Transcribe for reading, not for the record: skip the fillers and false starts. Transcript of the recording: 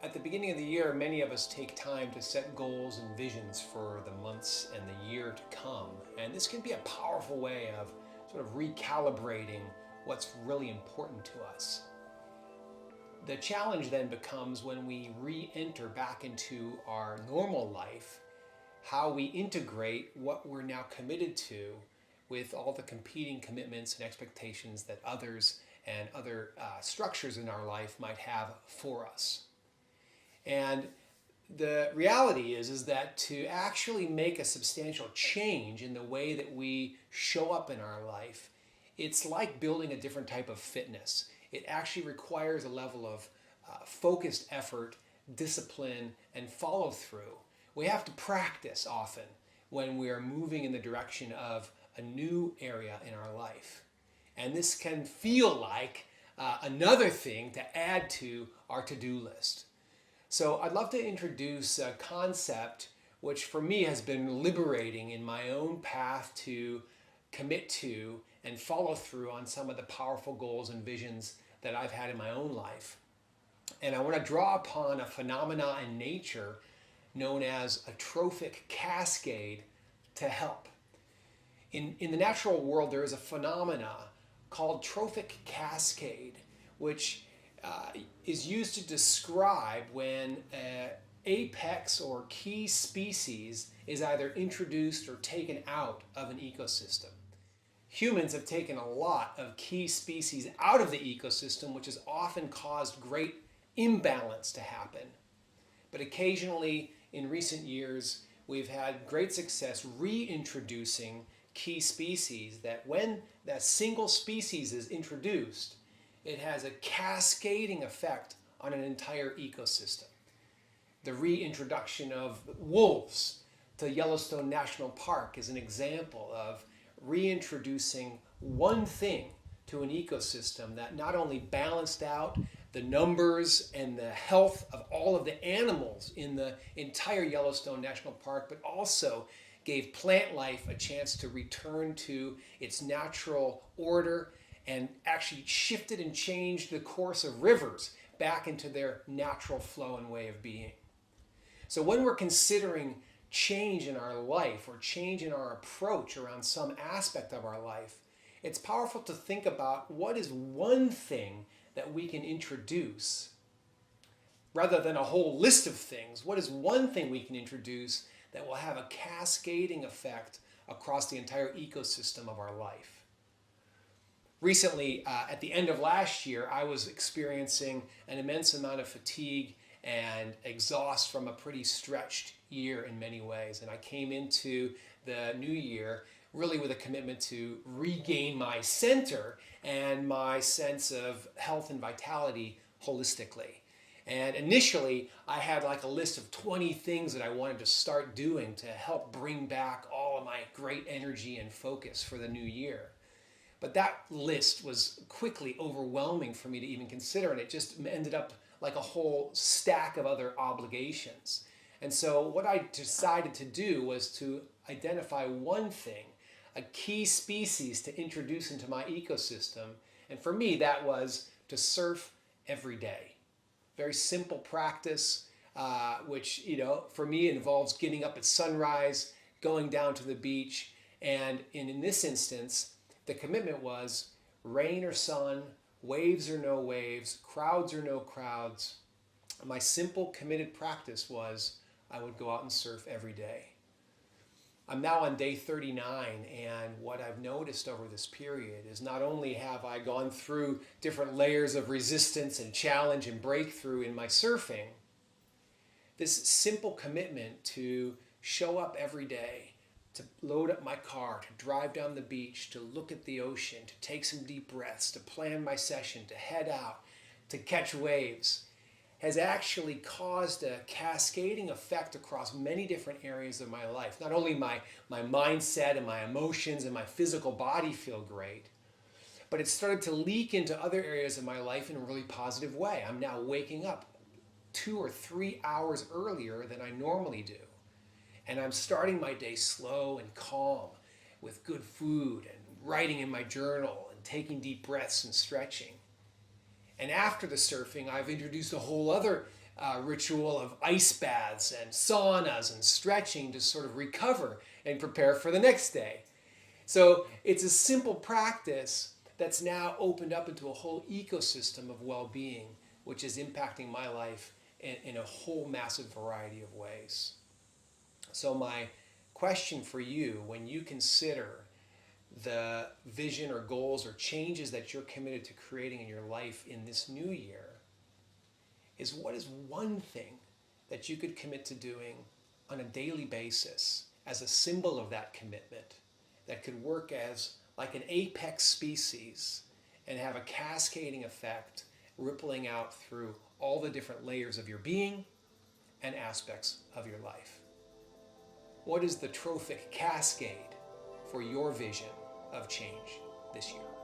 At the beginning of the year, many of us take time to set goals and visions for the months and the year to come. And this can be a powerful way of sort of recalibrating what's really important to us. The challenge then becomes when we re-enter back into our normal life, how we integrate what we're now committed to with all the competing commitments and expectations that others and other structures in our life might have for us. And the reality is that to actually make a substantial change in the way that we show up in our life, it's like building a different type of fitness. It actually requires a level of focused effort, discipline, and follow through. We have to practice often when we are moving in the direction of a new area in our life. And this can feel like another thing to add to our to-do list. So I'd love to introduce a concept which for me has been liberating in my own path to commit to and follow through on some of the powerful goals and visions that I've had in my own life. And I want to draw upon a phenomena in nature known as a trophic cascade to help. In the natural world, there is a phenomena called trophic cascade, which is used to describe when an apex or key species is either introduced or taken out of an ecosystem. Humans have taken a lot of key species out of the ecosystem, which has often caused great imbalance to happen. But occasionally, in recent years, we've had great success reintroducing key species that when that single species is introduced, it has a cascading effect on an entire ecosystem. The reintroduction of wolves to Yellowstone National Park is an example of reintroducing one thing to an ecosystem that not only balanced out the numbers and the health of all of the animals in the entire Yellowstone National Park, but also gave plant life a chance to return to its natural order and actually shifted and changed the course of rivers back into their natural flow and way of being. So when we're considering change in our life or change in our approach around some aspect of our life, it's powerful to think about what is one thing that we can introduce rather than a whole list of things. What is one thing we can introduce that will have a cascading effect across the entire ecosystem of our life? Recently, at the end of last year, I was experiencing an immense amount of fatigue and exhaust from a pretty stretched year in many ways. And I came into the new year really with a commitment to regain my center and my sense of health and vitality holistically. And initially, I had like a list of 20 things that I wanted to start doing to help bring back all of my great energy and focus for the new year. But that list was quickly overwhelming for me to even consider, and it just ended up like a whole stack of other obligations. And so what I decided to do was to identify one thing, a key species to introduce into my ecosystem. And for me, that was to surf every day. Very simple practice, which, for me involves getting up at sunrise, going down to the beach. And in this instance, the commitment was rain or sun, waves or no waves, crowds or no crowds. My simple committed practice was I would go out and surf every day. I'm now on day 39, and what I've noticed over this period is not only have I gone through different layers of resistance and challenge and breakthrough in my surfing, this simple commitment to show up every day, to load up my car, to drive down the beach, to look at the ocean, to take some deep breaths, to plan my session, to head out, to catch waves, has actually caused a cascading effect across many different areas of my life. Not only my mindset and my emotions and my physical body feel great, but it's started to leak into other areas of my life in a really positive way. I'm now waking up 2 or 3 hours earlier than I normally do. And I'm starting my day slow and calm with good food and writing in my journal and taking deep breaths and stretching. And after the surfing, I've introduced a whole other ritual of ice baths and saunas and stretching to sort of recover and prepare for the next day. So it's a simple practice that's now opened up into a whole ecosystem of well-being, which is impacting my life in a whole massive variety of ways. So my question for you, when you consider the vision or goals or changes that you're committed to creating in your life in this new year, is what is one thing that you could commit to doing on a daily basis as a symbol of that commitment that could work as like an apex species and have a cascading effect rippling out through all the different layers of your being and aspects of your life? What is the trophic cascade for your vision of change this year?